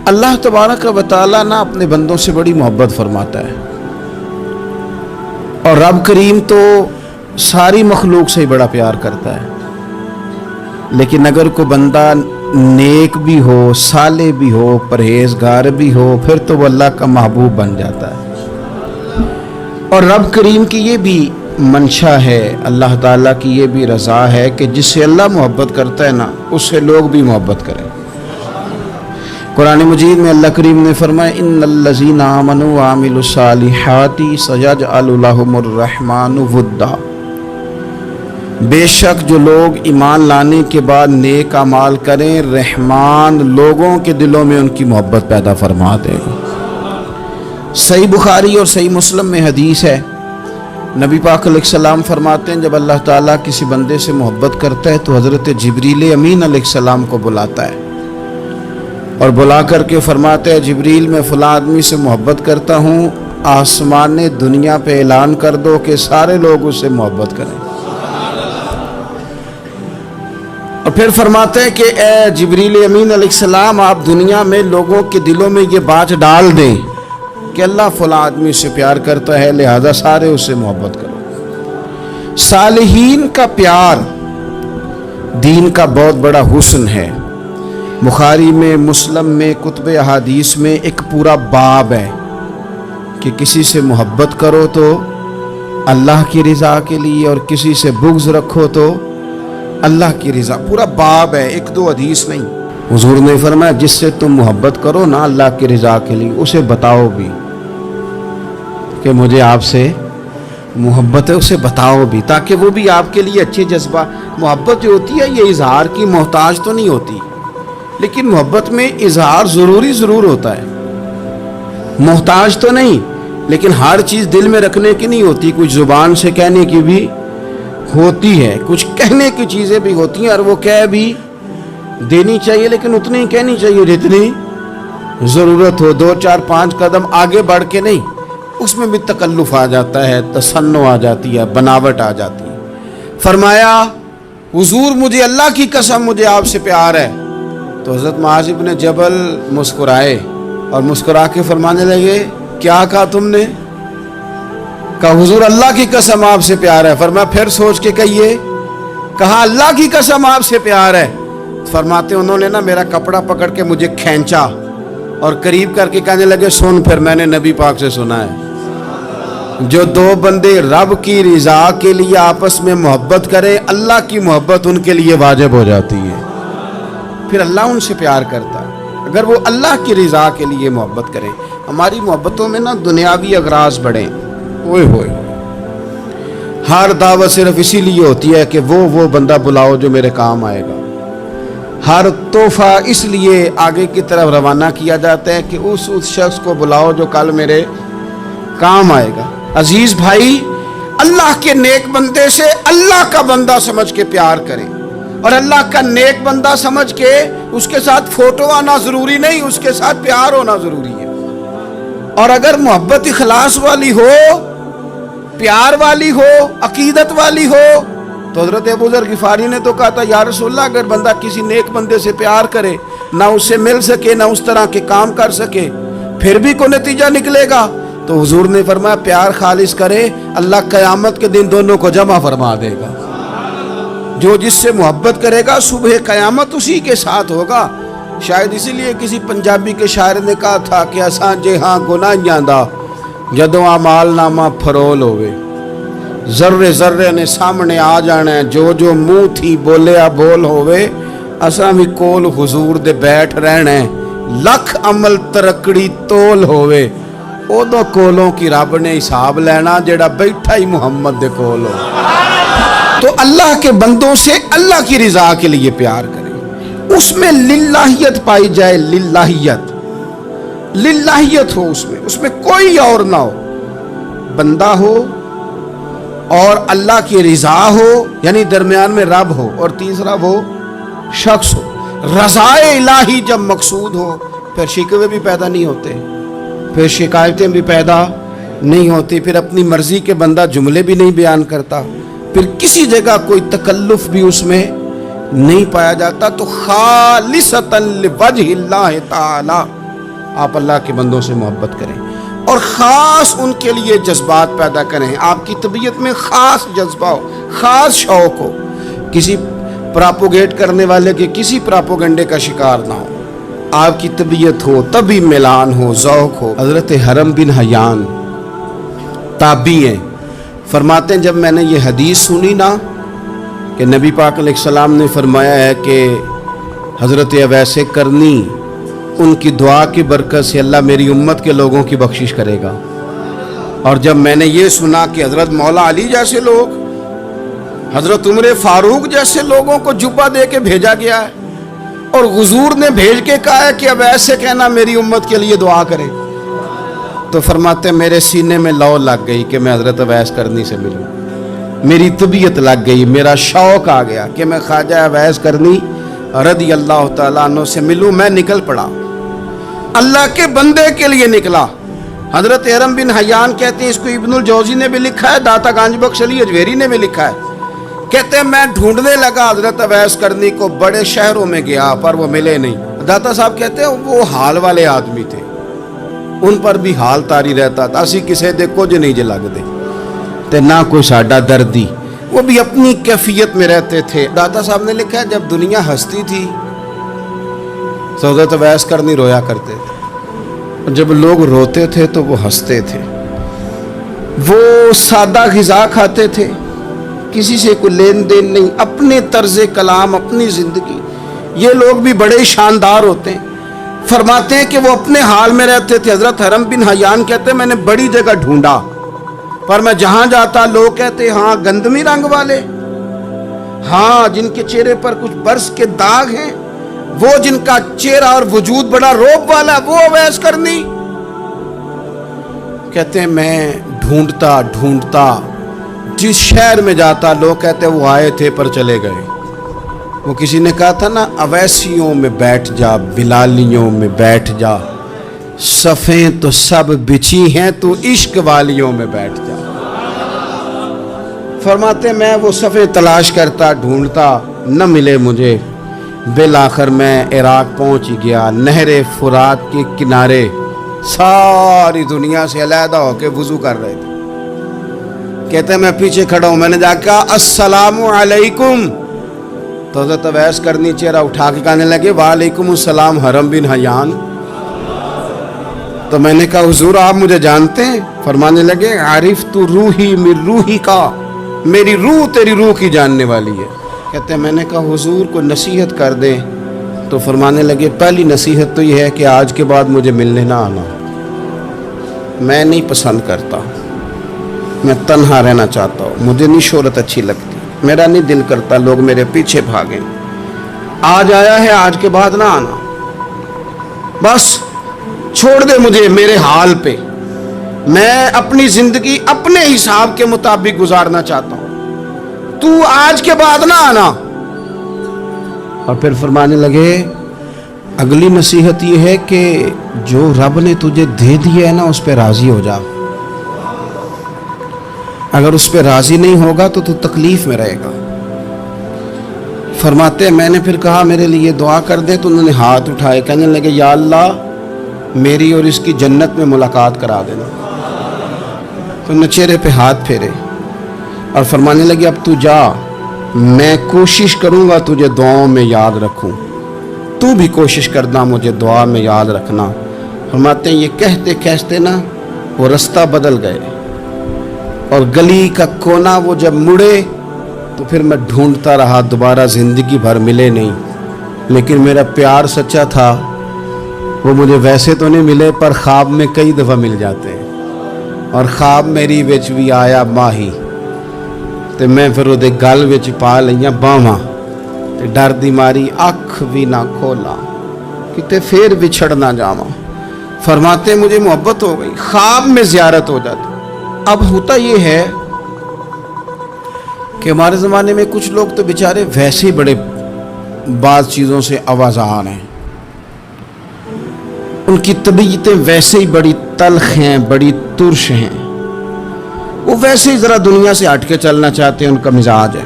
اللہ तबारक व तआला ना अपने बंदों से बड़ी मोहब्बत फरमाता है, और रब करीम तो सारी मखलूक से ही बड़ा प्यार करता है। लेकिन अगर कोई बंदा नेक भी हो, साले भी हो, परहेजगार भी हो, फिर तो वो अल्लाह का महबूब बन जाता है। और रब करीम की ये भी मंशा है, अल्लाह ताला की ये भी रज़ा है कि जिससे अल्लाह मोहब्बत करता है ना, उससे लोग भी मोहब्बत करें। कुरान मजीद में अल्लाह करीम ने फरमाया, इन्नल्लज़ीना आमनू व आमिलुस्सालिहाति सयजअलु लहुमुर रहमानु वुद्दा। बेशक जो लोग ईमान लाने के बाद नेक अमाल करें, रहमान लोगों के दिलों में उनकी मोहब्बत पैदा फरमा देगा। सही बुखारी और सही मुस्लिम में हदीस है, नबी पाक अलैहिस्सलाम फरमाते हैं, जब अल्लाह ताला किसी बंदे से मोहब्बत करता है तो हज़रत जिब्रील अमीन अलैहिस्सलाम को बुलाता है और बुला करके फरमाते हैं, जिब्रील मैं फ़लाँ आदमी से मोहब्बत करता हूँ, आसमान दुनिया पे ऐलान कर दो कि सारे लोग उससे मोहब्बत करें। और फिर फरमाते हैं कि ए जिब्रील अमीन अलैहिस्सलाम, आप दुनिया में लोगों के दिलों में ये बात डाल दें कि अल्लाह फ़लाँ आदमी से प्यार करता है, लिहाजा सारे उससे मोहब्बत करो। सालिहीन का प्यार दीन का बहुत बड़ा हुस्न है। बुखारी में, मुस्लिम में, कुतुब अहादीस में एक पूरा बाब है कि किसी से मोहब्बत करो तो अल्लाह की रज़ा के लिए, और किसी से बुग़्ज़ रखो तो अल्लाह की रज़ा। पूरा बाब है, एक दो हदीस नहीं। हुजूर ने फरमाया, जिससे तुम मोहब्बत करो ना अल्लाह की रज़ा के लिए, उसे बताओ भी कि मुझे आपसे मोहब्बत है, उसे बताओ भी, ताकि वो भी आपके लिए अच्छे जज्बा। मोहब्बत जो होती है ये इजहार की मोहताज तो नहीं होती, लेकिन मोहब्बत में इजहार ज़रूर होता है। मोहताज तो नहीं, लेकिन हर चीज़ दिल में रखने की नहीं होती, कुछ ज़ुबान से कहने की भी होती है, कुछ कहने की चीज़ें भी होती हैं, और वो कह भी देनी चाहिए, लेकिन उतनी ही कहनी चाहिए जितनी ज़रूरत हो। 2 4 5 कदम आगे बढ़ के नहीं, उसमें भी तकल्लुफ़ आ जाता है, तसन्नो आ जाती है, बनावट आ जाती है। फरमाया, हुजूर मुझे अल्लाह की कसम मुझे आपसे प्यार है। तो हज़रत मुआज़ इब्न जबल मुस्कुराए और मुस्कुरा के फरमाने लगे, क्या कहा तुमने? कहा हुजूर अल्लाह की कसम आपसे प्यार है। फरमाया फिर सोच के कहिए। कहा अल्लाह की कसम आपसे प्यार है। फरमाते उन्होंने ना मेरा कपड़ा पकड़ के मुझे खींचा और करीब करके कहने लगे, सुन फिर मैंने नबी पाक से सुना है, जो दो बंदे रब की रज़ा के लिए आपस में मोहब्बत करें, अल्लाह की मोहब्बत उनके लिए वाजिब हो जाती है। फिर अल्लाह उनसे प्यार करता है अगर वो अल्लाह की रज़ा के लिए मोहब्बत करें। हमारी मोहब्बतों में ना दुनियावी अगराज बढ़े, ओए होए, हर दावत सिर्फ इसीलिए होती है कि वो बंदा बुलाओ जो मेरे काम आएगा। हर तोहफा इसलिए आगे की तरफ रवाना किया जाता है कि उस शख्स को बुलाओ जो कल मेरे काम आएगा। अजीज भाई, अल्लाह के नेक बंदे से अल्लाह का बंदा समझ के प्यार करें, और अल्लाह का नेक बंदा समझ के उसके साथ फोटो आना जरूरी नहीं, उसके साथ प्यार होना जरूरी है। और अगर मोहब्बत इखलास वाली हो, प्यार वाली हो, अकीदत वाली हो, तो हज़रत अबू ज़र गिफ़ारी ने तो कहा था, या रसूलल्लाह अगर बंदा किसी नेक बंदे से प्यार करे, ना उससे मिल सके, ना उस तरह के काम कर सके, फिर भी कोई नतीजा निकलेगा। तो हुजूर ने फरमाया प्यार खालिस करे, अल्लाह क़यामत के दिन दोनों को जमा फरमा देगा। जो जिससे मोहब्बत करेगा सुबह क़यामत उसी के साथ होगा। शायद इसीलिए किसी पंजाबी के शायर ने कहा था कि असां जे हाँ गुनाहियां दा जदों अमाल नामा फरोल होवे, जर्रे जर्रे ने सामने आ जाना है, जो जो मुँह थी बोलिया बोल होवे, असां भी कोल हुजूर दे बैठ रहना है, लख अमल तरकड़ी तोल होवे, उदों कोलों की रब ने हिसाब लेना जेड़ा बैठा ही मुहम्मद दे कोल हो। तो अल्लाह के बंदों से अल्लाह की रज़ा के लिए प्यार करें, उसमें लिल्लाहियत पाई जाए, लिल्लाहियत हो उसमें कोई और ना हो, बंदा हो और अल्लाह की रज़ा हो, यानी दरमियान में रब हो, और तीसरा वो शख्स हो। रज़ाए इलाही जब मकसूद हो, फिर शिकवे भी पैदा नहीं होते, फिर शिकायतें भी पैदा नहीं होती, फिर अपनी मर्जी के बंदा जुमले भी नहीं बयान करता, फिर किसी जगह कोई तकल्लुफ भी उसमें नहीं पाया जाता। तो खालिसतन लिवजहिल्लाह ताला آپ اللہ کے بندوں سے محبت کریں اور خاص ان کے لیے جذبات پیدا کریں. آپ کی طبیعت میں خاص جذبہ ہو, خاص شوق ہو, کسی پراپوگیٹ کرنے والے کے کسی پراپوگنڈے کا شکار نہ ہو. آپ کی طبیعت ہو, طبی میلان ہو, ذوق ہو. حضرت حرم بن حیان تابعی ہیں, فرماتے ہیں جب میں نے یہ حدیث سنی نا کہ نبی پاک علیہ السلام نے فرمایا ہے کہ حضرت اویس کرنی ان کی دعا کی برکت سے اللہ میری امت کے لوگوں کی بخشش کرے گا, اور جب میں نے یہ سنا کہ حضرت مولا علی جیسے لوگ, حضرت عمر فاروق جیسے لوگوں کو جبہ دے کے بھیجا گیا ہے اور حضور نے بھیج کے کہا ہے کہ اب ایسے کہنا میری امت کے لیے دعا کرے, تو فرماتے ہیں میرے سینے میں لو لگ گئی کہ میں حضرت اویس کرنی سے ملوں. میری طبیعت لگ گئی, میرا شوق آ گیا کہ میں خواجہ اویس کرنی رضی اللہ تعالیٰ عنہ سے ملوں. میں نکل پڑا, اللہ کے بندے کے لیے نکلا. حضرت حرم بن حیان کہتے ہیں, اس کو ابن الجوزی نے بھی لکھا ہے, داتا گنج بخش علی اجویری نے بھی لکھا ہے. کہتے ہیں میں ڈھونڈنے لگا حضرت اویس کرنی کو, بڑے شہروں میں گیا پر وہ ملے نہیں. داتا صاحب کہتے ہیں وہ حال والے آدمی تھے, ان پر بھی حال تاری رہتا تھا. اسی کسے دے کچھ نہیں جے لگ دے تے نہ کوئی ساڈا دردی, وہ بھی اپنی کیفیت میں رہتے تھے. داتا صاحب نے لکھا ہے جب دنیا ہستی تھی تو حضرت اویس کرنی رویا کرتے تھے, جب لوگ روتے تھے تو وہ ہنستے تھے. وہ سادہ غذا کھاتے تھے, کسی سے کوئی لین دین نہیں, اپنے طرز کلام, اپنی زندگی. یہ لوگ بھی بڑے شاندار ہوتے ہیں. فرماتے ہیں کہ وہ اپنے حال میں رہتے تھے. حضرت حرم بن حیان کہتے ہیں میں نے بڑی جگہ ڈھونڈا, پر میں جہاں جاتا لوگ کہتے ہاں گندمی رنگ والے, ہاں جن کے چہرے پر کچھ برس کے داغ ہیں, وہ جن کا چہرہ اور وجود بڑا روب والا, وہ اویس کرنی. کہتے ہیں میں ڈھونڈتا ڈھونڈتا جس شہر میں جاتا لوگ کہتے وہ آئے تھے پر چلے گئے. وہ کسی نے کہا تھا نا, اویسیوں میں بیٹھ جا, بلالیوں میں بیٹھ جا, صفیں تو سب بچھی ہیں, تو عشق والیوں میں بیٹھ جا. فرماتے میں وہ صفیں تلاش کرتا ڈھونڈتا, نہ ملے مجھے. بالآخر میں عراق پہنچ گیا. نہر فرات کے کنارے ساری دنیا سے علیحدہ ہو کے وضو کر رہے تھے. کہتے ہیں میں پیچھے کھڑا ہوں, میں نے جا کے کہا السلام علیکم, تو حضرت اویس کرنی چہرہ اٹھا کے کہنے لگے وعلیکم السلام حرم بن حیان. تو میں نے کہا حضور آپ مجھے جانتے ہیں؟ فرمانے لگے عرفت روحی من روحی کا, میری روح تیری روح کی جاننے والی ہے. کہتے ہیں میں نے کہا حضور کو نصیحت کر دیں. تو فرمانے لگے پہلی نصیحت تو یہ ہے کہ آج کے بعد مجھے ملنے نہ آنا, میں نہیں پسند کرتا, میں تنہا رہنا چاہتا ہوں, مجھے نہیں شہرت اچھی لگتی, میرا نہیں دل کرتا لوگ میرے پیچھے بھاگیں. آج آیا ہے, آج کے بعد نہ آنا, بس چھوڑ دے مجھے میرے حال پہ, میں اپنی زندگی اپنے حساب کے مطابق گزارنا چاہتا ہوں, تو آج کے بعد نہ آنا. اور پھر فرمانے لگے اگلی نصیحت یہ ہے کہ جو رب نے تجھے دے دیا ہے نا اس پہ راضی ہو جا, اگر اس پہ راضی نہیں ہوگا تو تکلیف میں رہے گا. فرماتے ہیں میں نے پھر کہا میرے لیے دعا کر دے, تو انہوں نے ہاتھ اٹھائے, کہنے لگے یا اللہ میری اور اس کی جنت میں ملاقات کرا دینا. تو انہوں نے چہرے پہ ہاتھ پھیرے اور فرمانے لگے اب تو جا, میں کوشش کروں گا تجھے دعاؤں میں یاد رکھوں, تو بھی کوشش کرنا مجھے دعا میں یاد رکھنا. فرماتے ہیں یہ کہتے کہتے نا وہ رستہ بدل گئے, اور گلی کا کونا وہ جب مڑے تو پھر میں ڈھونڈتا رہا, دوبارہ زندگی بھر ملے نہیں. لیکن میرا پیار سچا تھا, وہ مجھے ویسے تو نہیں ملے پر خواب میں کئی دفعہ مل جاتے ہیں. اور خواب میری وچ بھی آیا ماہی, تے میں پھر وہ گل وچ پا لئیاں باواں, تے ڈر دی ماری اکھ بھی نہ کھولا, کتے پھر بچھڑ نہ جاواں. فرماتے مجھے محبت ہو گئی, خواب میں زیارت ہو جاتی. اب ہوتا یہ ہے کہ ہمارے زمانے میں کچھ لوگ تو بیچارے ویسے ہی بڑے بعض چیزوں سے آوازان ہیں, ان کی طبیعتیں ویسے ہی بڑی تلخ ہیں, بڑی ترش ہیں, وہ ویسے ہی ذرا دنیا سے ہٹ کے چلنا چاہتے ہیں, ان کا مزاج ہے.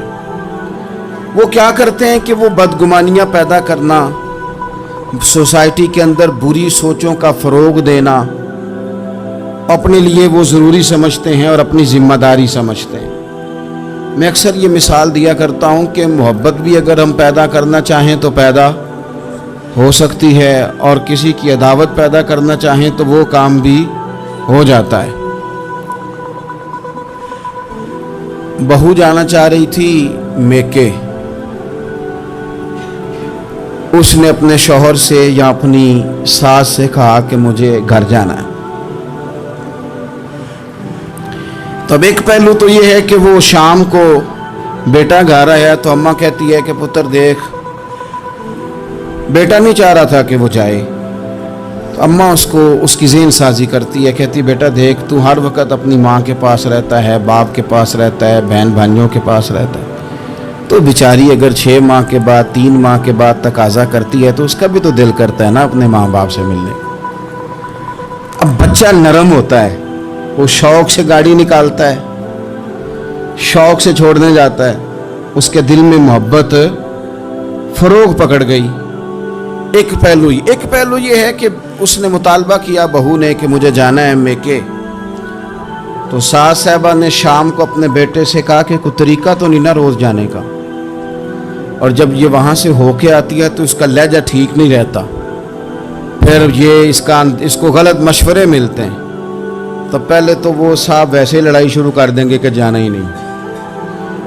وہ کیا کرتے ہیں کہ وہ بدگمانیاں پیدا کرنا सोसाइटी के अंदर बुरी सोचों का फ़रोग देना अपने लिए वो ज़रूरी समझते हैं और अपनी ज़िम्मेदारी समझते हैं। मैं अक्सर ये मिसाल दिया करता हूँ कि मोहब्बत भी अगर हम पैदा करना चाहें तो पैदा हो सकती है, और किसी की अदावत पैदा करना चाहें तो वो काम भी हो जाता है। बहू जाना चाह रही थी मेके, उसने अपने शौहर से या अपनी सास से कहा कि मुझे घर जाना है। तब एक पहलू तो ये है कि वो शाम को बेटा घर आया तो अम्मा कहती है कि पुत्र देख, बेटा नहीं चाह रहा था कि वो जाए, तो अम्मा उसको उसकी ज़हन साजी करती है, कहती बेटा देख, तू हर वक्त अपनी माँ के पास रहता है, बाप के पास रहता है, बहन भाइयों के पास रहता है, तो बेचारी अगर 6 माह के बाद 3 माह के बाद तकाजा करती है तो उसका भी तो दिल करता है ना अपने माँ बाप से मिलने। अब बच्चा नरम होता है, वो शौक से गाड़ी निकालता है, शौक से छोड़ने जाता है, उसके दिल में मोहब्बत फरोग पकड़ गई। एक पहलू ये है कि उसने मुतालबा किया बहू ने कि मुझे जाना है मेके, तो सास साहबा ने शाम को अपने बेटे से कहा कि कोई तरीका तो नहीं ना रोज़ जाने का, और जब ये वहाँ से होके आती है तो इसका लहजा ठीक नहीं रहता, फिर ये इसको गलत मशवरे मिलते हैं, तो पहले तो वो साहब वैसे ही लड़ाई शुरू कर देंगे कि जाना ही नहीं,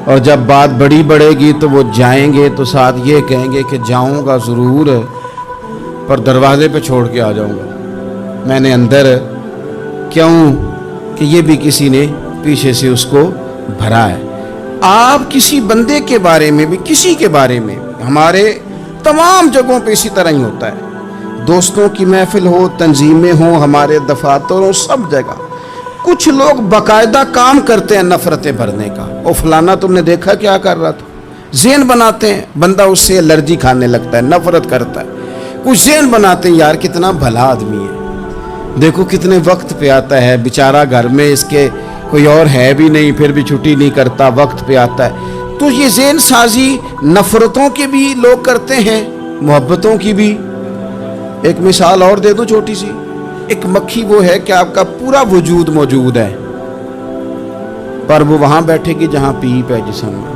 और जब बात बड़ी बढ़ेगी तो वो जाएंगे तो साथ ये कहेंगे कि जाऊंगा ज़रूर पर दरवाजे पे छोड़ के आ जाऊंगा, मैंने अंदर क्यों कि ये भी किसी ने पीछे से उसको भरा है। आप किसी बंदे के बारे में भी, किसी के बारे में, हमारे तमाम जगहों पे इसी तरह ही होता है, दोस्तों की महफिल हो, तंजीमें हो, हमारे दफातर हो, सब जगह कुछ लोग बाकायदा काम करते हैं नफरतें भरने का। ओ फलाना तुमने देखा क्या कर रहा था, ज़हन बनाते हैं, बंदा उससे एलर्जी खाने लगता है, नफरत करता है, कुछ ज़हन बनाते हैं यार कितना भला आदमी है, देखो कितने वक्त पे आता है, बेचारा घर में इसके कोई और है भी नहीं, फिर भी छुट्टी नहीं करता, वक्त पे आता है। तो ये ज़हन साजी नफरतों के भी लोग करते हैं, मोहब्बतों की भी। एक मिसाल और दे दो छोटी सी, एक मक्खी वो है कि आपका पूरा वजूद मौजूद है पर वो वहां बैठेगी जहां पीप है जिस्म में,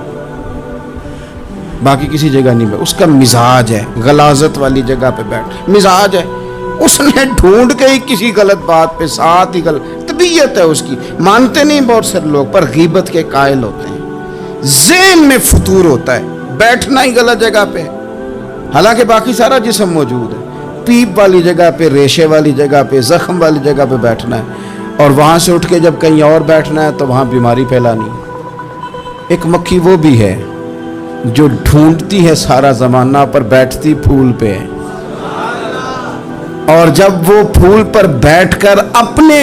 बाकी किसी जगह नहीं बैठ, उसका मिजाज है गलाजत वाली जगह पे बैठ, मिजाज है, उसने ढूंढ के ही किसी गलत बात पे साथ ही गलत तबीयत है उसकी, मानते नहीं बहुत सारे लोग पर गीबत के कायल होते हैं, ज़हन में फतूर होता है, बैठना ही गलत जगह पे, हालांकि बाकी सारा जिस्म मौजूद है, पीप वाली जगह पे, रेशे वाली जगह पे, जख्म वाली जगह पे बैठना है, और वहां से उठ के जब कहीं और बैठना है तो वहां बीमारी फैलानी। एक मक्खी वो भी है जो ढूंढती है सारा जमाना पर बैठती फूल पे है, और जब वो फूल पर बैठकर अपने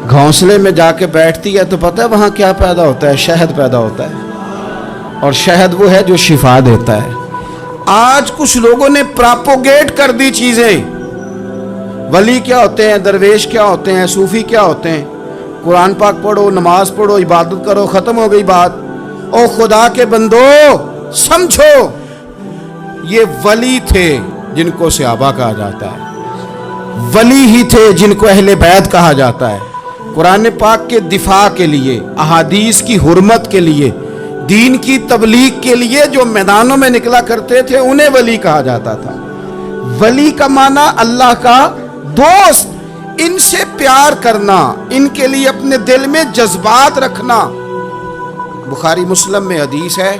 घोंसले में जाके बैठती है तो पता है वहां क्या पैदा होता है, शहद पैदा होता है, और शहद वो है जो शिफा देता है। आज कुछ लोगों ने प्रोपोगेट कर दी चीजें, वली क्या होते हैं, दरवेश क्या होते हैं, सूफी क्या होते हैं, कुरान पाक पढ़ो, नमाज पढ़ो, इबादत करो, खत्म हो गई बात। ओ खुदा के बंदो समझो, ये वली थे जिनको सहाबा कहा जाता है, वली ही थे जिनको अहले बैत कहा जाता है, कुरान पाक के दिफा के लिए, अहादीस की हुर्मत के लिए, दीन की तबलीग के लिए जो मैदानों में निकला करते थे उन्हें वली कहा जाता था। वली का माना अल्लाह का दोस्त, इनसे प्यार करना, इनके लिए अपने दिल में जज्बात रखना। बुखारी मुस्लिम में हदीस है,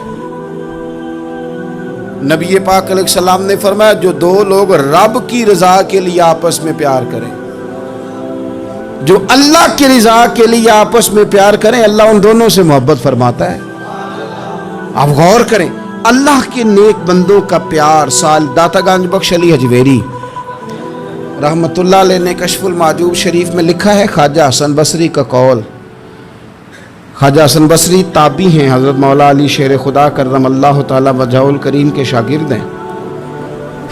नबी पाक अलैहिस्सलाम ने फरमाया जो दो लोग रब की रजा के लिए आपस में प्यार करें, जो अल्लाह की रजा के लिए आपस में प्यार करें, अल्लाह उन दोनों से मोहब्बत फरमाता है। आप गौर करें, अल्लाह के नेक बंदों का प्यार। साल दाता गंज बख्श अली हजवेरी रहमतुल्लाह अलैह ने कश्फुल माजूब शरीफ में लिखा है, ख्वाजा हसन बसरी का कौल। ख्वाजा हसन बसरी ताबी हैं, हज़रत मौला अली शेर खुदा करमल्लाहु तआला वजहुल करीम के शागिर्द हैं,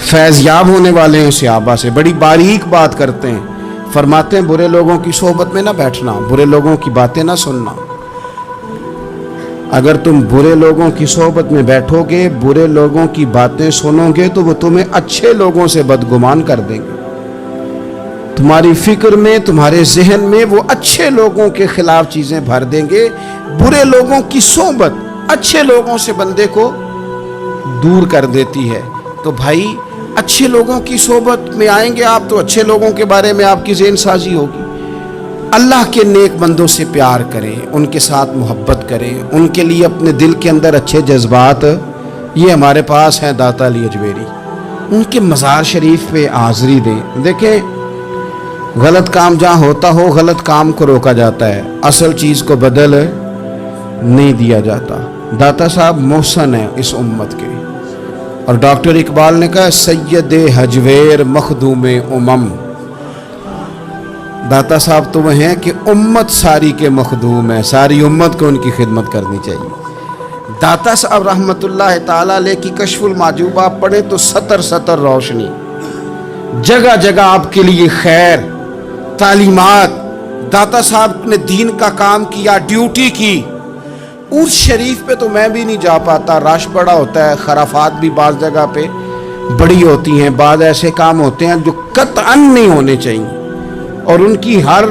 फैज़याब होने वाले हैं सहाबा से, बड़ी बारीक बात करते हैं। फरमाते हैं बुरे लोगों की सोहबत में ना बैठना, बुरे लोगों की बातें ना सुनना। اگر تم برے لوگوں کی صحبت میں بیٹھوگے، برے لوگوں کی باتیں سنو گے تو وہ تمہیں اچھے لوگوں سے بدگمان کر دیں گے۔ تمہاری فکر میں، تمہارے ذہن میں وہ اچھے لوگوں کے خلاف چیزیں بھر دیں گے۔ برے لوگوں کی صحبت اچھے لوگوں سے بندے کو دور کر دیتی ہے۔ تو بھائی اچھے لوگوں کی صحبت میں آئیں گے آپ تو اچھے لوگوں کے بارے میں آپ کی ذہن سازی ہوگی۔ اللہ کے نیک بندوں سے پیار کریں، ان کے ساتھ محبت کریں، ان کے لیے اپنے دل کے اندر اچھے جذبات، یہ ہمارے پاس ہیں داتا علی اجمیری، ان کے مزار شریف پہ حاضری دیں۔ دیکھیں غلط کام جہاں ہوتا ہو، غلط کام کو روکا جاتا ہے، اصل چیز کو بدل نہیں دیا جاتا۔ داتا صاحب محسن ہیں اس امت کے، اور ڈاکٹر اقبال نے کہا سید حجویر مخدوم امم۔ داتا صاحب تو وہ ہیں کہ امت ساری کے مخدوم ہیں، ساری امت کو ان کی خدمت کرنی چاہیے۔ داتا صاحب رحمۃ اللہ تعالیٰ علیہ کی کشف المحجوب آپ پڑھیں تو سطر سطر روشنی، جگہ جگہ آپ کے لیے خیر، تعلیمات۔ داتا صاحب نے دین کا کام کیا، ڈیوٹی کی۔ عرس شریف پہ تو میں بھی نہیں جا پاتا، رش بڑا ہوتا ہے، خرافات بھی بعض جگہ پہ بڑی ہوتی ہیں، بعض ایسے کام ہوتے ہیں جو قطعاً نہیں ہونے چاہیے اور ان کی ہر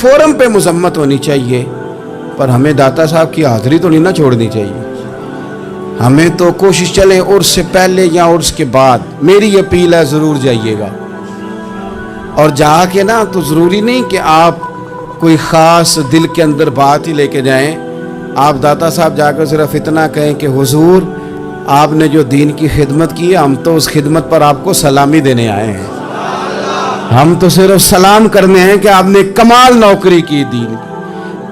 فورم پہ مذمت ہونی چاہیے، پر ہمیں داتا صاحب کی حاضری تو نہیں نہ چھوڑنی چاہیے۔ ہمیں تو کوشش چلیں عرس سے پہلے یا عرس کے بعد، میری اپیل ہے ضرور جائیے گا، اور جا کے نا تو ضروری نہیں کہ آپ کوئی خاص دل کے اندر بات ہی لے کے جائیں۔ آپ داتا صاحب جا کر صرف اتنا کہیں کہ حضور آپ نے جو دین کی خدمت کی ہے، ہم تو اس خدمت پر آپ کو سلامی دینے آئے ہیں، ہم تو صرف سلام کرنے ہیں کہ آپ نے کمال نوکری کی دین کی۔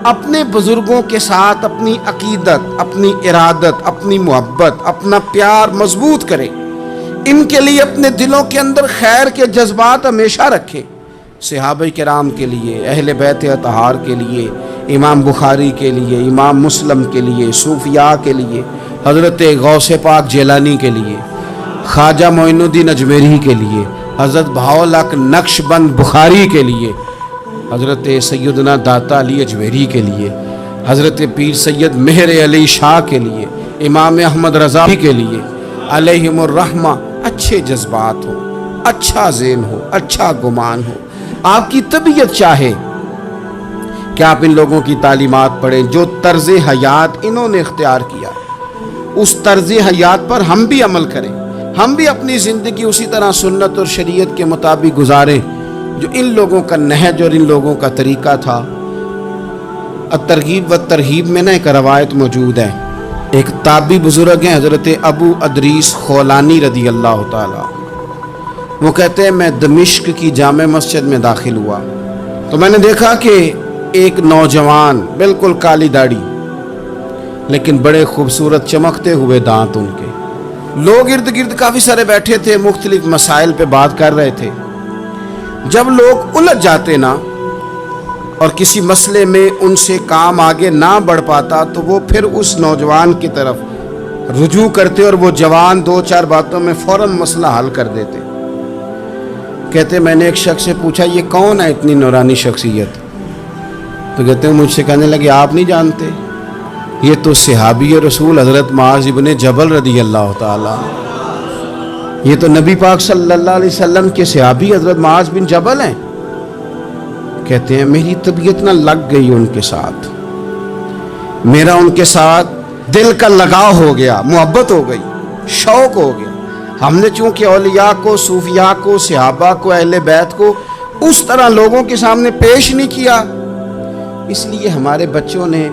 اپنے بزرگوں کے ساتھ اپنی عقیدت، اپنی ارادت، اپنی محبت، اپنا پیار مضبوط کریں، ان کے لیے اپنے دلوں کے اندر خیر کے جذبات ہمیشہ رکھیں۔ صحابہ کرام کے لیے، اہل بیت اطہار کے لیے، امام بخاری کے لیے، امام مسلم کے لیے، صوفیاء کے لیے، حضرت غوث پاک جیلانی کے لیے، خواجہ معین الدین اجمیری کے لیے، حضرت بہاؤالحق نقش بند بخاری کے لیے، حضرت سیدنا داتا علی اجمیری کے لیے، حضرت پیر سید مہر علی شاہ کے لیے، امام احمد رضا کے لیے علیہم الرحمہ اچھے جذبات ہو، اچھا ذہن ہو، اچھا گمان ہو۔ آپ کی طبیعت چاہے کہ آپ ان لوگوں کی تعلیمات پڑھیں، جو طرز حیات انہوں نے اختیار کیا، اس طرز حیات پر ہم بھی عمل کریں، ہم بھی اپنی زندگی اسی طرح سنت اور شریعت کے مطابق گزاریں جو ان لوگوں کا نہج اور ان لوگوں کا طریقہ تھا۔ الترغیب و ترہیب میں نا ایک روایت موجود ہے، ایک تابعی بزرگ ہیں حضرت ابو ادریس خولانی رضی اللہ تعالی، وہ کہتے ہیں میں دمشق کی جامع مسجد میں داخل ہوا تو میں نے دیکھا کہ ایک نوجوان، بالکل کالی داڑھی لیکن بڑے خوبصورت چمکتے ہوئے دانت ان کے، لوگ ارد گرد کافی سارے بیٹھے تھے، مختلف مسائل پہ بات کر رہے تھے۔ جب لوگ الجھ جاتے نا اور کسی مسئلے میں ان سے کام آگے نہ بڑھ پاتا تو وہ پھر اس نوجوان کی طرف رجوع کرتے اور وہ جوان دو چار باتوں میں فوراً مسئلہ حل کر دیتے۔ کہتے میں نے ایک شخص سے پوچھا یہ کون ہے اتنی نورانی شخصیت؟ تو کہتے ہیں مجھ سے کہنے لگے آپ نہیں جانتے، یہ تو صحابی رسول حضرت معاذ ابن جبل رضی اللہ تعالی، یہ تو نبی پاک صلی اللہ علیہ وسلم کے صحابی حضرت معاذ بن جبل ہیں۔ کہتے ہیں میری طبیعت نہ لگ گئی ان کے ساتھ، میرا ان کے ساتھ دل کا لگاؤ ہو گیا، محبت ہو گئی، شوق ہو گیا۔ ہم نے چونکہ اولیاء کو، صوفیاء کو، صحابہ کو، اہل بیت کو اس طرح لوگوں کے سامنے پیش نہیں کیا، اس لیے ہمارے بچوں نے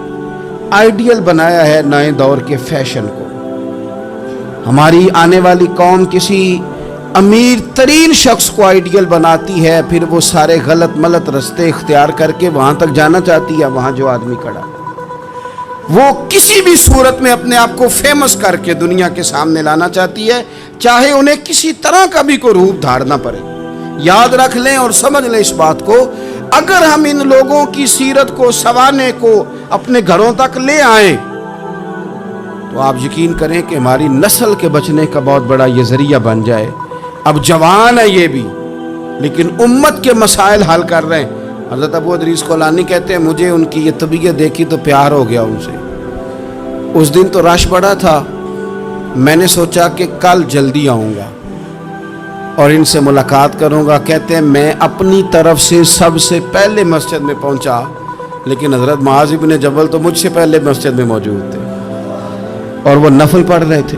آئیڈیل بنایا ہے نئے دور کے فیشن کو۔ ہماری آنے والی قوم کسی امیر ترین شخص کو آئیڈیل بناتی ہے، پھر وہ سارے غلط ملت رستے اختیار کر کے وہاں تک جانا چاہتی ہے، وہاں جو آدمی کھڑا وہ کسی بھی صورت میں اپنے آپ کو فیمس کر کے دنیا کے سامنے لانا چاہتی ہے، چاہے انہیں کسی طرح کا بھی کوئی روپ دھارنا پڑے۔ یاد رکھ لیں اور سمجھ لیں اس بات کو، اگر ہم ان لوگوں کی سیرت کو، سوانے کو اپنے گھروں تک لے آئیں تو آپ یقین کریں کہ ہماری نسل کے بچنے کا بہت بڑا یہ ذریعہ بن جائے۔ اب جوان ہے یہ بھی، لیکن امت کے مسائل حل کر رہے ہیں۔ حضرت ابو ادریس خولانی کہتے ہیں مجھے ان کی یہ طبیعت دیکھی تو پیار ہو گیا ان سے، उस दिन तो रश बड़ा था, मैंने सोचा कि कल जल्दी आऊँगा और इनसे मुलाकात करूँगा। कहते हैं मैं अपनी तरफ से सबसे पहले मस्जिद में पहुँचा, लेकिन हज़रत मुआज़ इब्न जबल तो मुझसे पहले मस्जिद में मौजूद थे और वो नफल पढ़ रहे थे।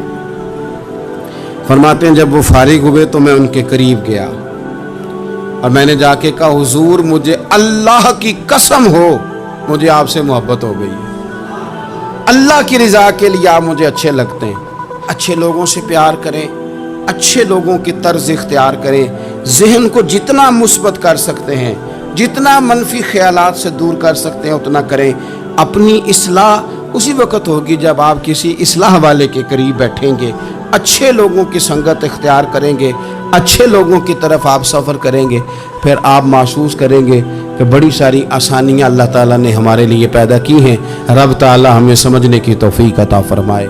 फरमाते हैं जब वो फारिग हुए तो मैं उनके करीब गया और मैंने जाके कहा, हुजूर मुझे अल्लाह की कसम हो मुझे आपसे मोहब्बत हो गई, अल्लाह की रज़ा के लिए आप मुझे अच्छे लगते हैं। अच्छे लोगों से प्यार करें, अच्छे लोगों की तर्ज इख्तियार करें, जहन को जितना मुस्बत कर सकते हैं, जितना मनफी ख्यालात से दूर कर सकते हैं उतना करें। अपनी इस्लाह उसी वक्त होगी जब आप किसी इस्लाह वाले के करीब बैठेंगे, अच्छे लोगों की संगत इख्तियार करेंगे, अच्छे लोगों की तरफ आप सफ़र करेंगे, फिर आप महसूस करेंगे कि बड़ी सारी आसानियाँ अल्लाह ताला ने हमारे लिए पैदा की हैं। रब ताला हमें समझने की तौफीक अता फरमाए।